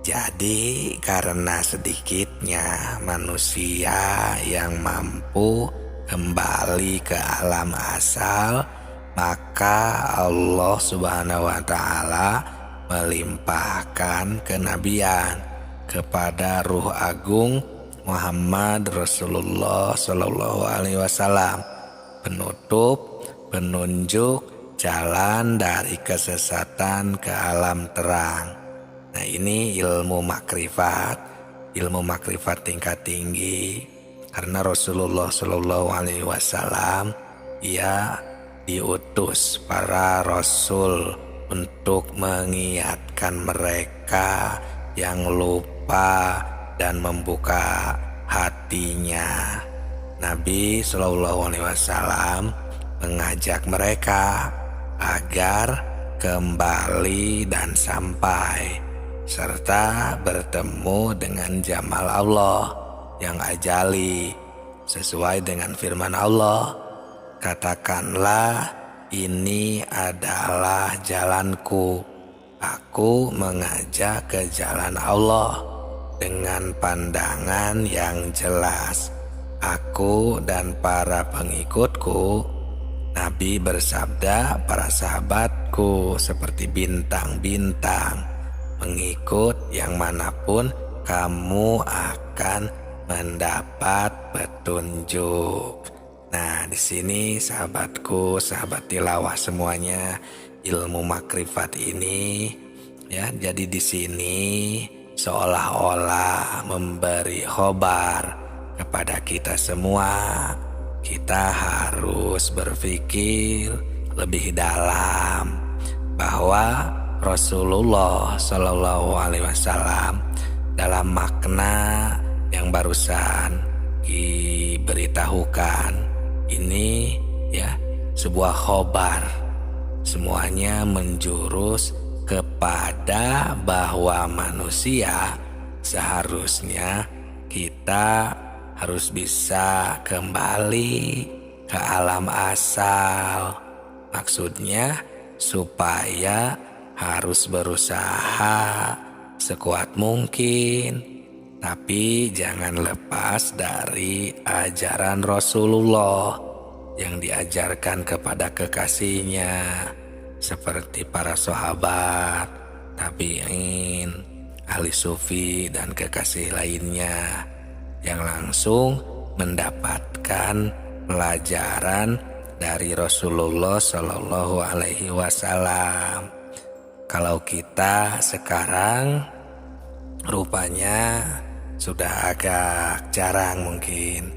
Jadi karena sedikitnya manusia yang mampu kembali ke alam asal, maka Allah Subhanahu wa taala melimpahkan kenabian kepada Ruh Agung Muhammad Rasulullah Shallallahu Alaihi Wasallam, penutup, penunjuk jalan dari kesesatan ke alam terang. Nah, ini ilmu makrifat tingkat tinggi, karena Rasulullah Shallallahu Alaihi Wasallam ia diutus para rasul untuk mengingatkan mereka yang lupa dan membuka hatinya. Nabi Shallallahu Alaihi Wasallam mengajak mereka agar kembali dan sampai serta bertemu dengan jamal Allah yang ajali, sesuai dengan firman Allah, katakanlah ini adalah jalanku, aku mengajak ke jalan Allah dengan pandangan yang jelas. Aku dan para pengikutku, Nabi bersabda, para sahabatku seperti bintang-bintang, mengikut yang manapun kamu akan mendapat petunjuk. Nah, di sini sahabatku, sahabat tilawah semuanya, ilmu makrifat ini ya, jadi di sini seolah-olah memberi khobar kepada kita semua. Kita harus berpikir lebih dalam bahwa Rasulullah Shallallahu Alaihi Wasallam dalam makna yang barusan diberitahukan ini ya, sebuah khobar, semuanya menjurus kepada bahwa manusia seharusnya kita harus bisa kembali ke alam asal. Maksudnya supaya harus berusaha sekuat mungkin, tapi jangan lepas dari ajaran Rasulullah yang diajarkan kepada kekasihnya, seperti para sahabat, tabi'in, ahli sufi, dan kekasih lainnya yang langsung mendapatkan pelajaran dari Rasulullah Shallallahu Alaihi Wasallam. Kalau kita sekarang rupanya sudah agak jarang mungkin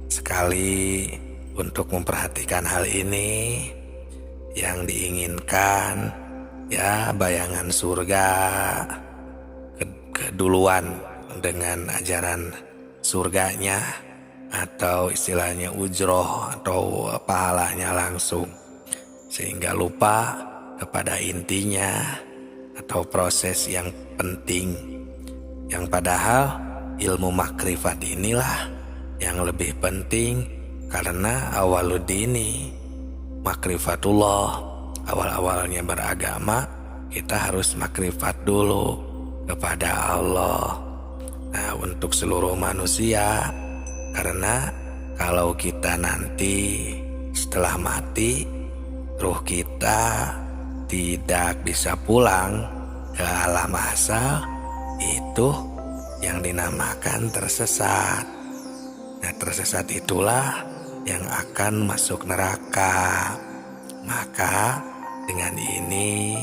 sekali untuk memperhatikan hal ini. Yang diinginkan ya bayangan surga keduluan dengan ajaran surganya, atau istilahnya ujroh atau pahalanya langsung, sehingga lupa kepada intinya atau proses yang penting, yang padahal ilmu makrifat inilah yang lebih penting, karena awaludini makrifatullah, awal-awalnya beragama kita harus makrifat dulu kepada Allah. Nah, untuk seluruh manusia, karena kalau kita nanti setelah mati, ruh kita tidak bisa pulang ke alam asal, itu yang dinamakan tersesat. Nah, tersesat itulah yang akan masuk neraka. Maka dengan ini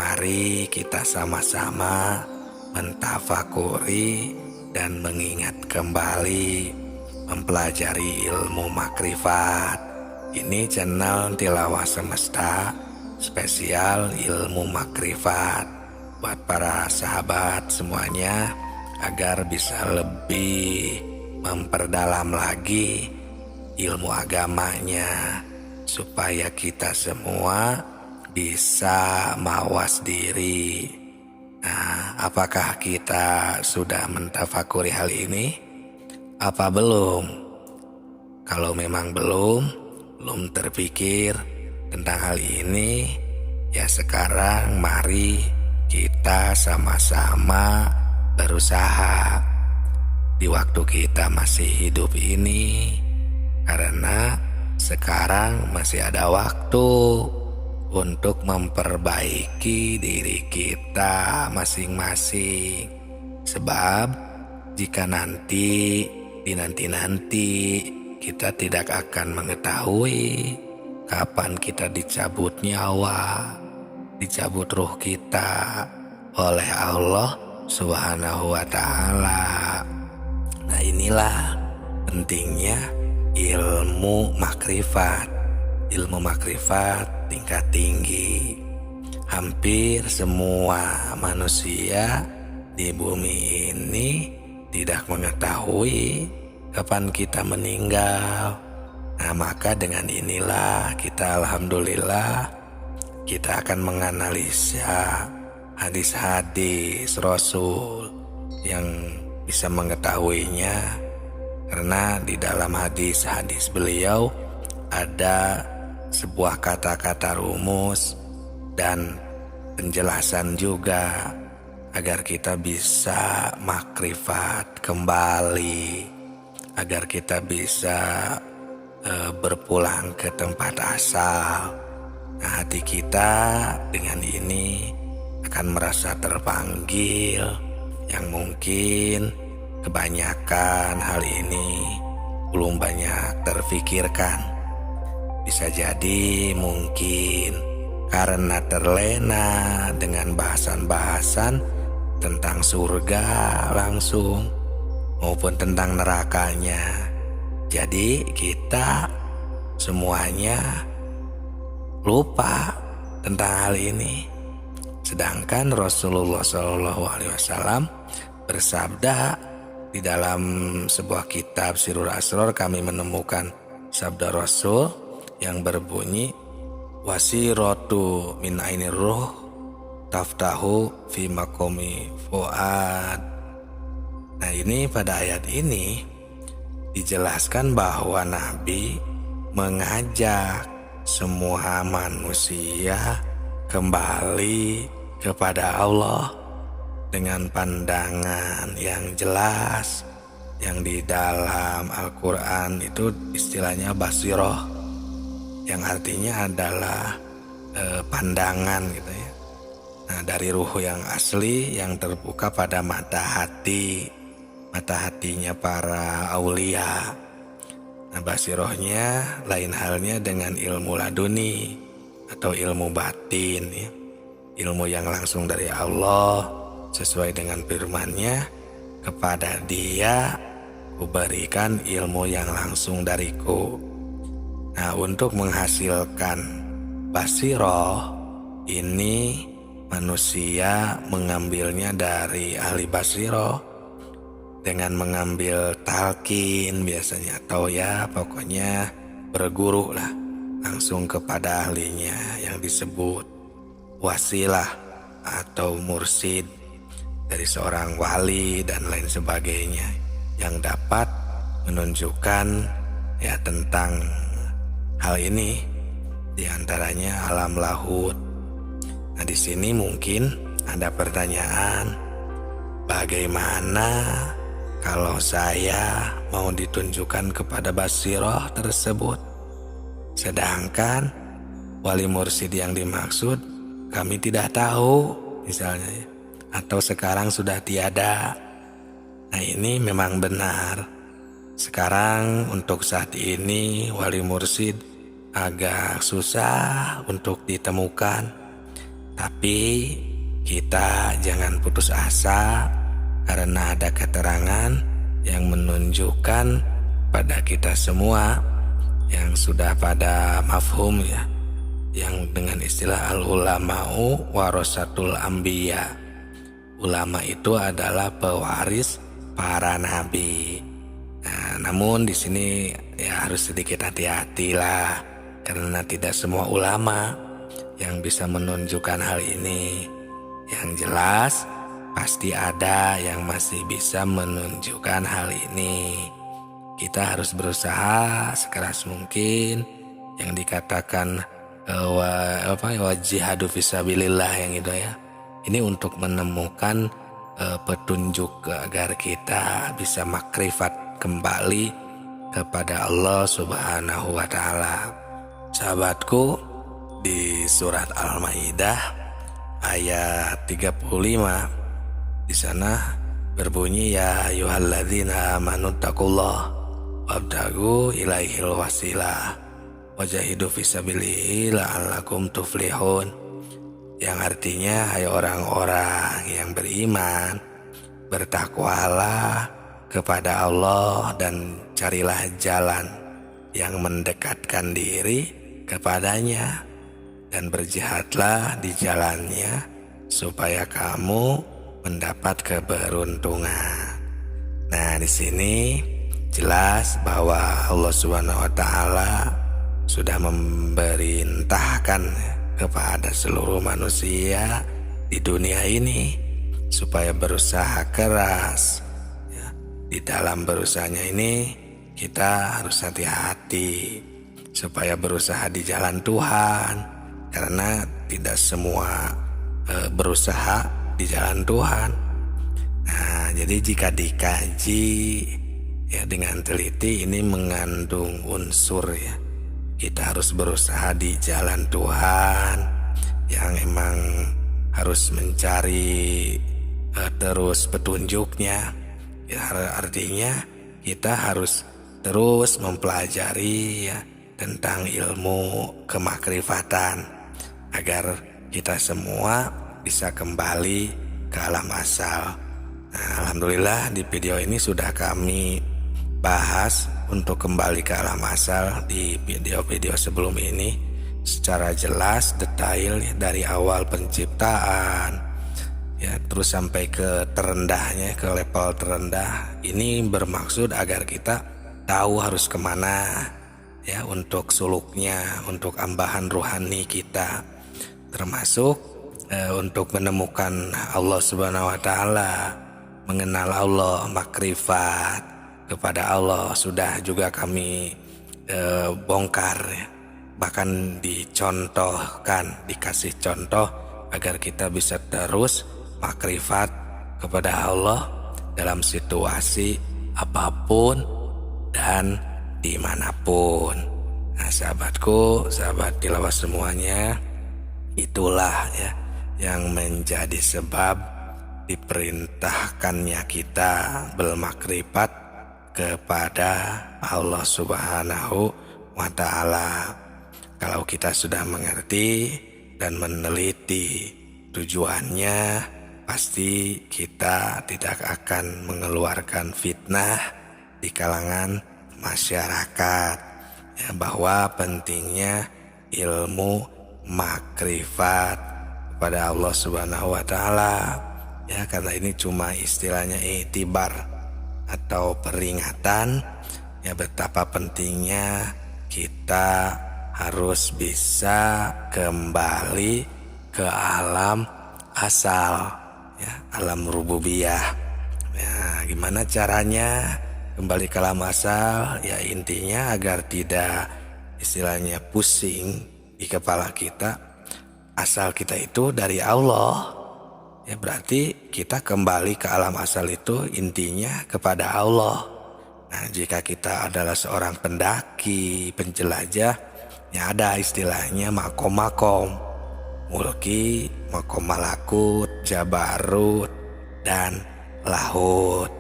mari kita sama-sama mentafakuri dan mengingat kembali, mempelajari ilmu makrifat. Ini channel Tilawah Semesta spesial ilmu makrifat buat para sahabat semuanya, agar bisa lebih memperdalam lagi ilmu agamanya, supaya kita semua bisa mawas diri. Nah, apakah kita sudah mentafakuri hal ini? Apa belum? Kalau memang belum terpikir tentang hal ini, ya sekarang mari kita sama-sama berusaha di waktu kita masih hidup ini, karena sekarang masih ada waktu untuk memperbaiki diri kita masing-masing. Sebab jika nanti di nanti kita tidak akan mengetahui kapan kita dicabut nyawa, dicabut ruh kita oleh Allah Subhanahu wa Ta'ala. Nah, inilah pentingnya ilmu makrifat. Ilmu makrifat tingkat tinggi. Hampir semua manusia di bumi ini tidak mengetahui kapan kita meninggal. Nah, maka dengan inilah kita alhamdulillah kita akan menganalisa hadis-hadis Rasul yang bisa mengetahuinya, karena di dalam hadis-hadis beliau ada sebuah kata-kata rumus dan penjelasan juga agar kita bisa makrifat kembali, agar kita bisa berpulang ke tempat asal. Nah, hati kita dengan ini akan merasa terpanggil, yang mungkin kebanyakan hal ini belum banyak terfikirkan. Bisa jadi mungkin karena terlena dengan bahasan-bahasan tentang surga langsung maupun tentang nerakanya. Jadi kita semuanya lupa tentang hal ini. Sedangkan Rasulullah SAW bersabda di dalam sebuah kitab Sirrul Asrar, kami menemukan sabda Rasul yang berbunyi, wasiratu min ainir ruh taftahu fi makomi fuad. Nah, ini pada ayat ini dijelaskan bahwa Nabi mengajak semua manusia kembali kepada Allah dengan pandangan yang jelas, yang di dalam Al-Quran itu istilahnya basiroh, yang artinya adalah pandangan gitu ya. Nah, dari ruh yang asli yang terbuka pada mata hatinya para aulia. Nah, basirohnya lain halnya dengan ilmu laduni atau ilmu batin ya. Ilmu yang langsung dari Allah sesuai dengan firman-Nya, kepada dia kuberikan ilmu yang langsung dariku. Nah, untuk menghasilkan basiroh ini manusia mengambilnya dari ahli basiroh dengan mengambil talqin biasanya, atau ya pokoknya berguru lah langsung kepada ahlinya yang disebut wasilah atau mursid dari seorang wali dan lain sebagainya, yang dapat menunjukkan ya tentang hal ini, diantaranya alam lahut. Nah, di sini mungkin ada pertanyaan, bagaimana kalau saya mau ditunjukkan kepada basiroh tersebut, sedangkan wali mursid yang dimaksud kami tidak tahu misalnya ya, atau sekarang sudah tiada. Nah, ini memang benar. Sekarang untuk saat ini wali mursid agak susah untuk ditemukan. Tapi kita jangan putus asa, karena ada keterangan yang menunjukkan pada kita semua yang sudah pada mafhum ya, yang dengan istilah al-ulama'u warasatul anbiya. Ulama itu adalah pewaris para nabi. Nah, namun di sini ya harus sedikit hati-hati lah, karena tidak semua ulama yang bisa menunjukkan hal ini. Yang jelas pasti ada yang masih bisa menunjukkan hal ini. Kita harus berusaha sekeras mungkin, yang dikatakan wajihadu fisabilillah yang itu ya. Ini untuk menemukan petunjuk agar kita bisa makrifat kembali kepada Allah Subhanahu wa Ta'ala. Sahabatku, di surat Al-Maidah ayat 35 di sana berbunyi, ya ayyuhalladzina amanu taqullah wabtagu ilaihil wasilah wajahidu fisabilihi la'allakum tuflihun, yang artinya, hai orang-orang yang beriman, bertakwalah kepada Allah dan carilah jalan yang mendekatkan diri kepadanya, dan berjihadlah di jalannya supaya kamu mendapat keberuntungan. Nah, di sini jelas bahwa Allah Subhanahu wa Ta'ala sudah memerintahkan kepada seluruh manusia di dunia ini supaya berusaha keras. Di dalam berusahanya ini kita harus hati-hati supaya berusaha di jalan Tuhan, karena tidak semua berusaha di jalan Tuhan. Nah, jadi jika dikaji ya dengan teliti, ini mengandung unsur ya, kita harus berusaha di jalan Tuhan yang emang harus mencari terus petunjuknya. Ya, artinya kita harus terus mempelajari ya tentang ilmu kemakrifatan agar kita semua bisa kembali ke alam asal. Nah, alhamdulillah di video ini sudah kami bahas untuk kembali ke alam asal di video-video sebelum ini secara jelas, detail ya, dari awal penciptaan ya terus sampai ke terendahnya, ke level terendah. Ini bermaksud agar kita tahu harus kemana ya, untuk suluknya, untuk ambahan ruhani kita, termasuk untuk menemukan Allah Subhanahu wa Ta'ala, mengenal Allah, makrifat kepada Allah sudah juga kami bongkar ya. Bahkan dicontohkan, dikasih contoh agar kita bisa terus makrifat kepada Allah dalam situasi apapun dan dimanapun. Nah, sahabatku, sahabat tilawah semuanya, itulah ya yang menjadi sebab diperintahkannya kita bermakrifat kepada Allah Subhanahu wa Ta'ala. Kalau kita sudah mengerti dan meneliti tujuannya, pasti kita tidak akan mengeluarkan fitnah di kalangan masyarakat ya, bahwa pentingnya ilmu makrifat kepada Allah Subhanahu wa Ta'ala ya, karena ini cuma istilahnya i'tibar atau peringatan ya, betapa pentingnya kita harus bisa kembali ke alam asal ya, alam rububiyah ya. Gimana caranya kembali ke alam asal? Ya intinya agar tidak istilahnya pusing di kepala kita. Asal kita itu dari Allah ya, berarti kita kembali ke alam asal itu intinya kepada Allah. Nah, jika kita adalah seorang pendaki, penjelajah ya, ada istilahnya makom-makom, mulki, makom malakut, jabarut, dan lahut.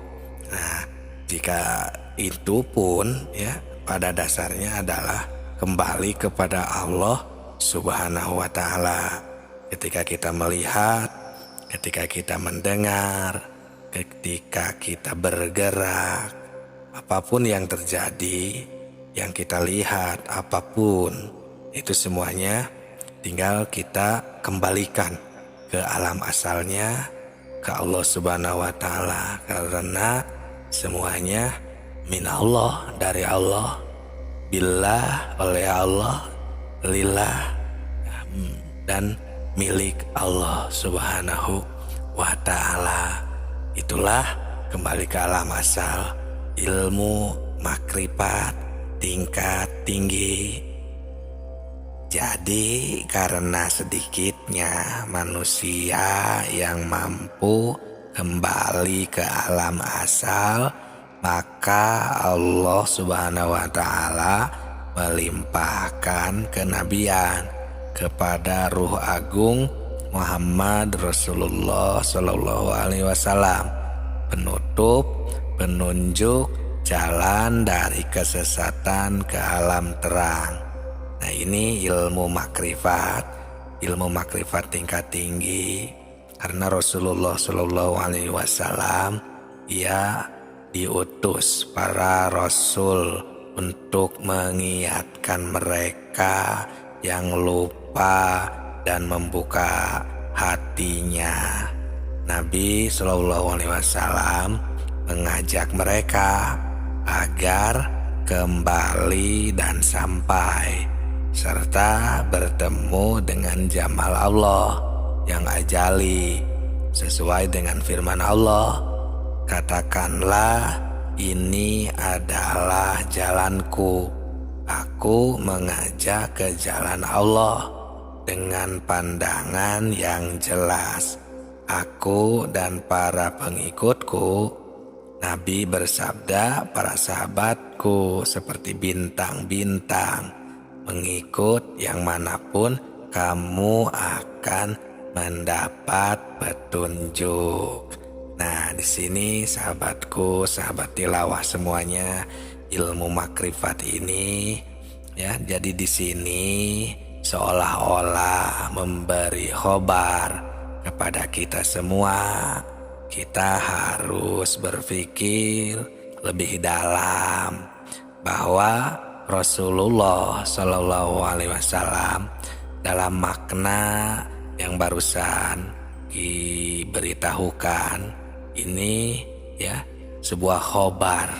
Nah, jika itu pun ya pada dasarnya adalah kembali kepada Allah Subhanahu wa Ta'ala. Ketika kita melihat, ketika kita mendengar, ketika kita bergerak, apapun yang terjadi, yang kita lihat, apapun itu semuanya tinggal kita kembalikan ke alam asalnya, ke Allah Subhanahu wa Ta'ala, karena semuanya minallah, dari Allah, billah, oleh Allah, lillah, dan milik Allah Subhanahu wa Ta'ala. Itulah kembali ke alam asal, ilmu makrifat tingkat tinggi. Jadi karena sedikitnya manusia yang mampu kembali ke alam asal, maka Allah Subhanahu wa Ta'ala melimpahkan kenabian kepada Ruh Agung Muhammad Rasulullah Sallallahu Alaihi Wasallam, penutup, penunjuk jalan dari kesesatan ke alam terang. Nah, ini ilmu makrifat tingkat tinggi, karena Rasulullah Sallallahu Alaihi Wasallam ia diutus para rasul untuk mengingatkan mereka yang lupa dan membuka hatinya. Nabi Shallallahu Alaihi Wasallam mengajak mereka agar kembali dan sampai serta bertemu dengan jamal Allah yang ajali, sesuai dengan firman Allah, katakanlah, ini adalah jalanku, aku mengajak ke jalan Allah dengan pandangan yang jelas. Aku dan para pengikutku, Nabi bersabda, para sahabatku seperti bintang-bintang, mengikut yang manapun kamu akan mendapat petunjuk. Nah, di sini sahabatku, sahabat tilawah semuanya, ilmu makrifat ini ya, jadi di sini seolah-olah memberi khobar kepada kita semua. Kita harus berpikir lebih dalam bahwa Rasulullah Shallallahu Alaihi Wasallam dalam makna yang barusan diberitahukan ini ya, sebuah khobar,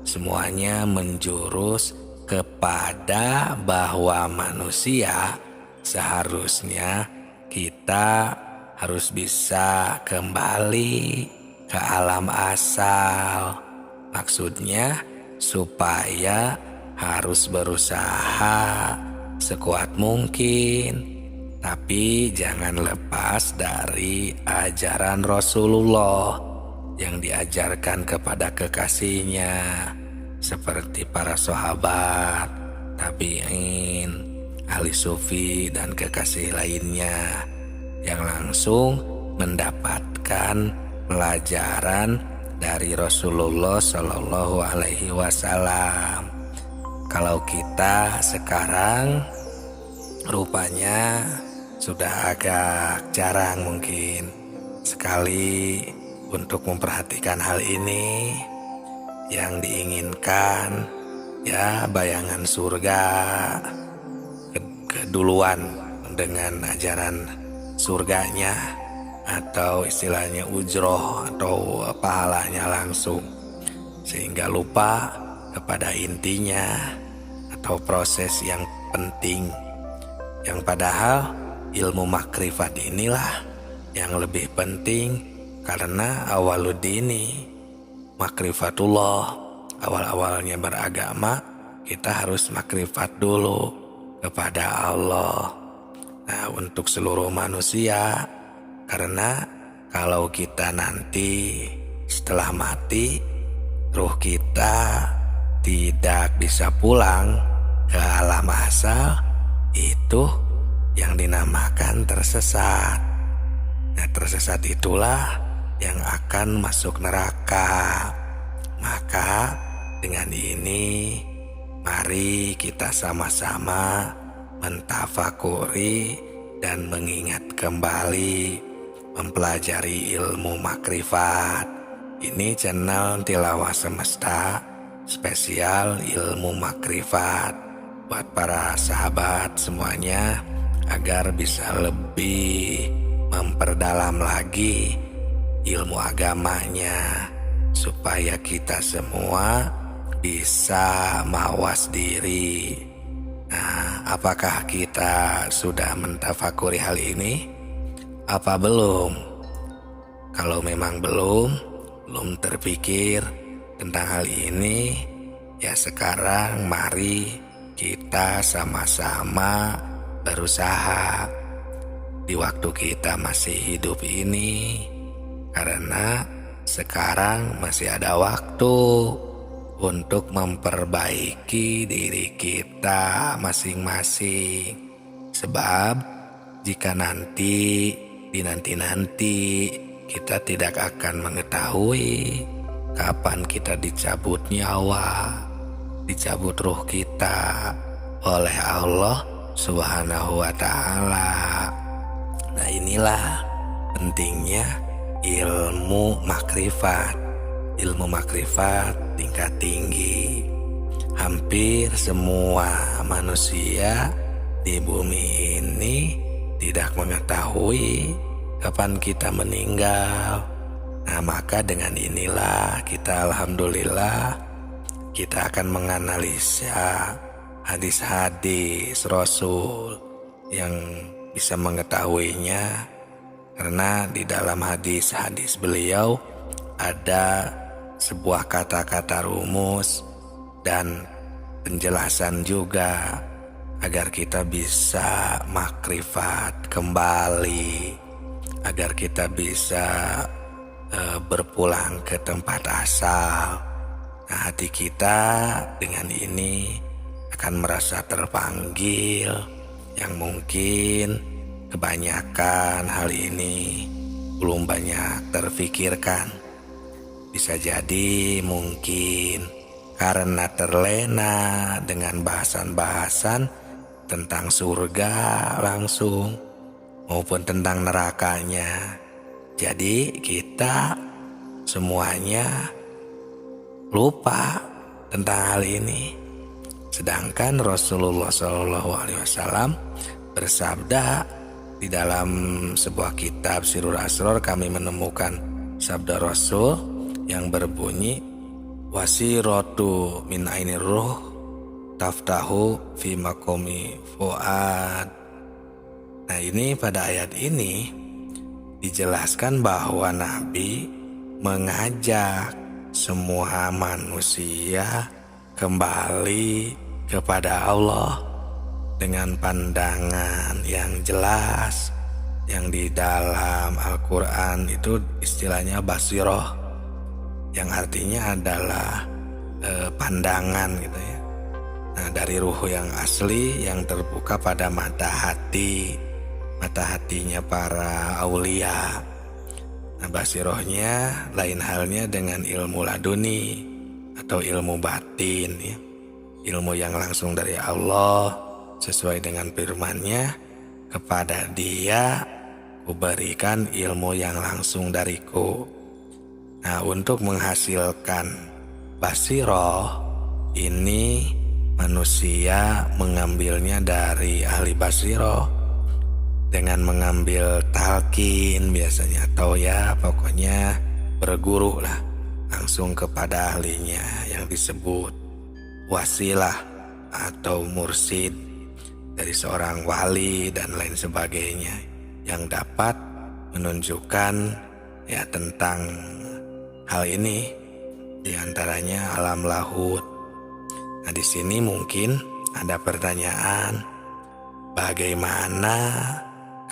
semuanya menjurus kepada bahwa manusia seharusnya kita harus bisa kembali ke alam asal. Maksudnya supaya harus berusaha sekuat mungkin, tapi jangan lepas dari ajaran Rasulullah yang diajarkan kepada kekasihnya, seperti para sahabat, tabi'in, ahli sufi, dan kekasih lainnya yang langsung mendapatkan pelajaran dari Rasulullah Shallallahu Alaihi Wasallam. Kalau kita sekarang rupanya sudah agak jarang mungkin sekali untuk memperhatikan hal ini. Yang diinginkan ya bayangan surga keduluan dengan ajaran surganya, atau istilahnya ujroh atau pahalanya langsung, sehingga lupa kepada intinya atau proses yang penting, yang padahal ilmu makrifat inilah yang lebih penting, karena awaludini makrifatullah, awal-awalnya beragama kita harus makrifat dulu kepada Allah. Nah, untuk seluruh manusia, karena kalau kita nanti setelah mati, ruh kita tidak bisa pulang ke alam asal, itu yang dinamakan tersesat. Nah, tersesat itulah yang akan masuk neraka. Maka dengan ini mari kita sama-sama mentafakuri dan mengingat kembali, mempelajari ilmu makrifat. Ini channel Tilawah Semesta spesial ilmu makrifat buat para sahabat semuanya, agar bisa lebih memperdalam lagi ilmu agamanya, supaya kita semua bisa mawas diri. Nah, apakah kita sudah mentafakuri hal ini? Apa belum? Kalau memang belum terpikir tentang hal ini, ya sekarang mari kita sama-sama berusaha di waktu kita masih hidup ini, karena sekarang masih ada waktu untuk memperbaiki diri kita masing-masing. Sebab jika nanti di nanti-nanti kita tidak akan mengetahui kapan kita dicabut nyawa, dicabut ruh kita oleh Allah Subhanahu wa Ta'ala. Nah, inilah pentingnya ilmu makrifat. Ilmu makrifat tingkat tinggi. Hampir semua manusia di bumi ini tidak mengetahui kapan kita meninggal. Nah, maka dengan inilah kita alhamdulillah kita akan menganalisa hadis-hadis Rasul yang bisa mengetahuinya, karena di dalam hadis-hadis beliau ada sebuah kata-kata rumus dan penjelasan juga agar kita bisa makrifat kembali, agar kita bisa berpulang ke tempat asal. Nah, hati kita dengan ini akan merasa terpanggil, yang mungkin kebanyakan hal ini belum banyak terfikirkan. Bisa jadi mungkin karena terlena dengan bahasan-bahasan tentang surga langsung maupun tentang nerakanya. Jadi kita semuanya lupa tentang hal ini. Sedangkan Rasulullah SAW bersabda di dalam sebuah kitab Sirrul Asrar, kami menemukan sabda Rasul yang berbunyi, wasiratu min ainir ruh taftahu fi makomi fuad. Nah, ini pada ayat ini dijelaskan bahwa Nabi mengajak semua manusia kembali kepada Allah dengan pandangan yang jelas, yang di dalam Al-Quran itu istilahnya basiroh, yang artinya adalah pandangan gitu ya. Nah, dari ruh yang asli yang terbuka pada mata hatinya para aulia. Nah, basirohnya lain halnya dengan ilmu laduni atau ilmu batin ya. Ilmu yang langsung dari Allah sesuai dengan firman-Nya, kepada Dia kuberikan ilmu yang langsung dariku. Nah, untuk menghasilkan basiroh ini manusia mengambilnya dari ahli basiroh dengan mengambil talqin biasanya, atau ya pokoknya berguru lah langsung kepada ahlinya yang disebut wasilah atau mursid dari seorang wali dan lain sebagainya, yang dapat menunjukkan ya tentang hal ini, diantaranya alam lahut. Nah, di sini mungkin ada pertanyaan, bagaimana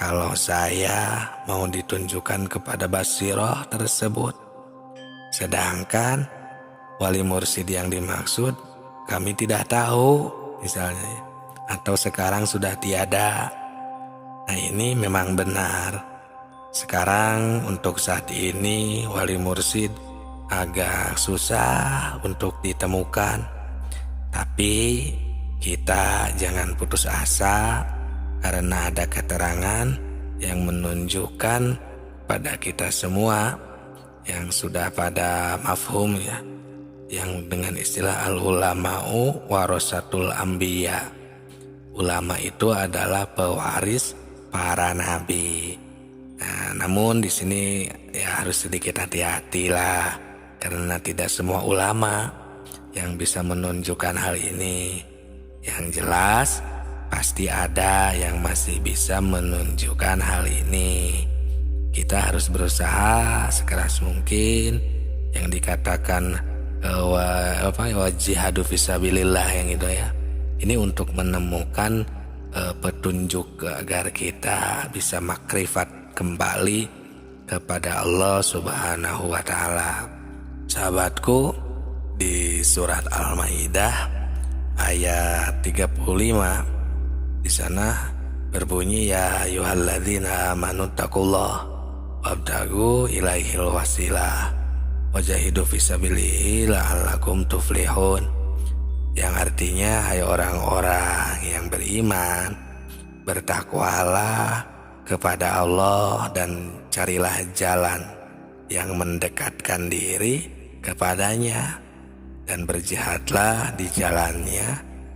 kalau saya mau ditunjukkan kepada basiroh tersebut, sedangkan wali mursid yang dimaksud kami tidak tahu misalnya, atau sekarang sudah tiada. Nah, ini memang benar. Sekarang untuk saat ini wali mursid agak susah untuk ditemukan. Tapi kita jangan putus asa, karena ada keterangan yang menunjukkan pada kita semua yang sudah pada mafhum ya, yang dengan istilah al-ulama'u warasatul anbiya. Ulama itu adalah pewaris para nabi. Nah, namun di sini ya harus sedikit hati-hati lah, karena tidak semua ulama yang bisa menunjukkan hal ini. Yang jelas pasti ada yang masih bisa menunjukkan hal ini. Kita harus berusaha sekeras mungkin, yang dikatakan wajihadu fisabilillah yang itu ya. Ini untuk menemukan petunjuk agar kita bisa makrifat kembali kepada Allah Subhanahu wa Ta'ala. Sahabatku, di surat Al-Maidah ayat 35 di sana berbunyi, ya ayyuhalladzina amanu taqullah wabtagu ilaihil wasilah wajahidu fisabilihi la'allakum tuflihun, yang artinya, hai orang-orang yang beriman, bertakwalah kepada Allah dan carilah jalan yang mendekatkan diri kepadanya, dan berjihadlah di jalannya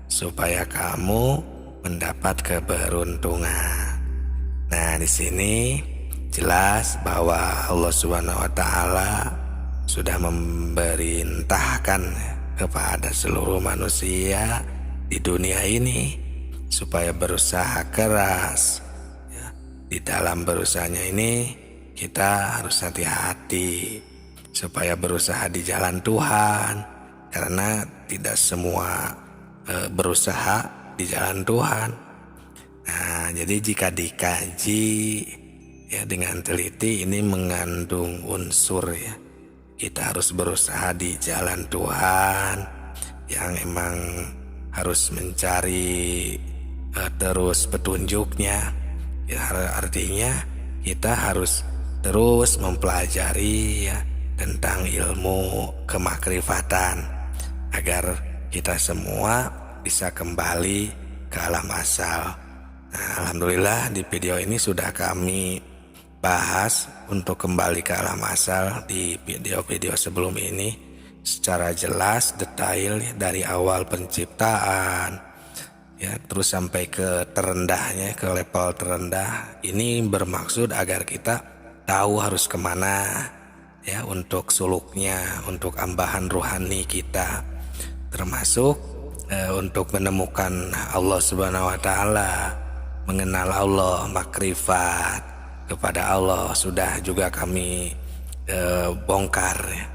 supaya kamu mendapat keberuntungan. Nah, di sini jelas bahwa Allah Subhanahu wa Ta'ala sudah memerintahkan kepada seluruh manusia di dunia ini supaya berusaha keras. Di dalam berusahanya ini kita harus hati-hati supaya berusaha di jalan Tuhan, karena tidak semua berusaha di jalan Tuhan. Nah, jadi jika dikaji ya dengan teliti, ini mengandung unsur ya, kita harus berusaha di jalan Tuhan yang emang harus mencari terus petunjuknya. Ya, artinya kita harus terus mempelajari ya tentang ilmu kemakrifatan agar kita semua bisa kembali ke alam asal. Nah, alhamdulillah di video ini sudah kami bahas untuk kembali ke alam asal di video-video sebelum ini secara jelas, detail dari awal penciptaan ya terus sampai ke terendahnya, ke level terendah. Ini bermaksud agar kita tahu harus kemana ya untuk suluknya, untuk ambahan rohani kita, termasuk untuk menemukan Allah Subhanahu wa Ta'ala, mengenal Allah, makrifat kepada Allah sudah juga kami bongkar ya.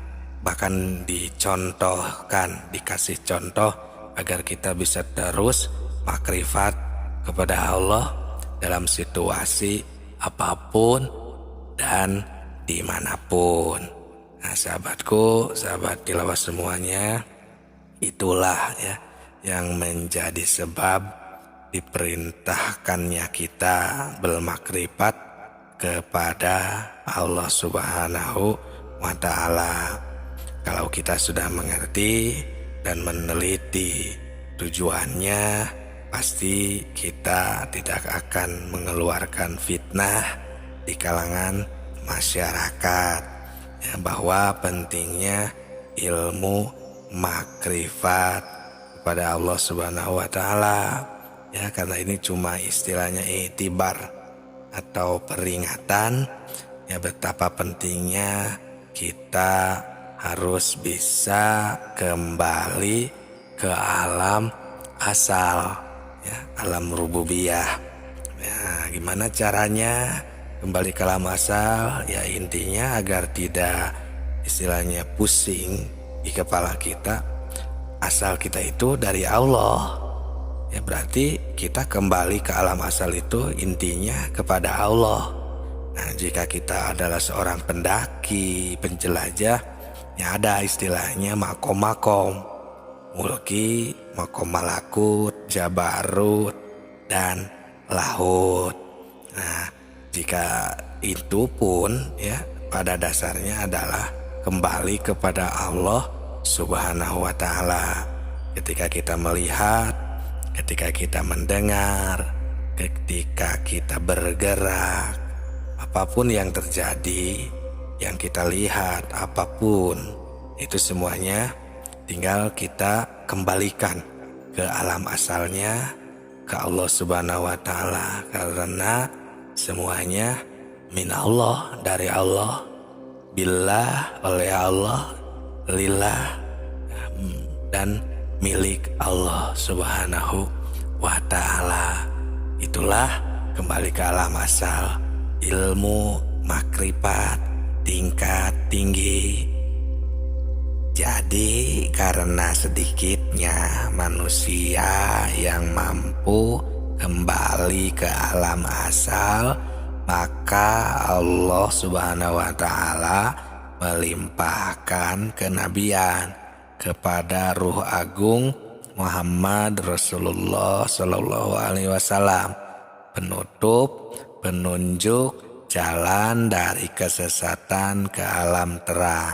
Bahkan dicontohkan, dikasih contoh agar kita bisa terus makrifat kepada Allah dalam situasi apapun dan dimanapun. Nah, sahabatku, sahabat tilawah semuanya, itulah ya yang menjadi sebab diperintahkannya kita bermakrifat kepada Allah Subhanahu wa Ta'ala. Kalau kita sudah mengerti dan meneliti tujuannya, pasti kita tidak akan mengeluarkan fitnah di kalangan masyarakat ya, bahwa pentingnya ilmu makrifat kepada Allah Subhanahu wa Ta'ala ya, karena ini cuma istilahnya itibar atau peringatan ya, betapa pentingnya kita harus bisa kembali ke alam asal ya, alam rububiyah. Ya, gimana caranya kembali ke alam asal? Ya, intinya agar tidak istilahnya pusing di kepala kita. Asal kita itu dari Allah. Ya, berarti kita kembali ke alam asal itu intinya kepada Allah. Nah, jika kita adalah seorang pendaki, penjelajah, ya ada istilahnya makom-makom, mulki, makom malakut, jabarut, dan lahut. Nah, jika itu pun ya pada dasarnya adalah kembali kepada Allah Subhanahu wa Ta'ala. Ketika kita melihat, ketika kita mendengar, ketika kita bergerak, apapun yang terjadi, yang kita lihat, apapun itu semuanya tinggal kita kembalikan ke alam asalnya, ke Allah Subhanahu wa Ta'ala, karena semuanya min Allah, dari Allah, billah, oleh Allah, lillah, dan milik Allah Subhanahu wa Ta'ala. Itulah kembali ke alam asal, ilmu makrifat tingkat tinggi. Jadi karena sedikitnya manusia yang mampu kembali ke alam asal, maka Allah Subhanahu wa Ta'ala melimpahkan kenabian kepada Ruh Agung Muhammad Rasulullah Sallallahu Alaihi Wasallam, penutup, penunjuk jalan dari kesesatan ke alam terang.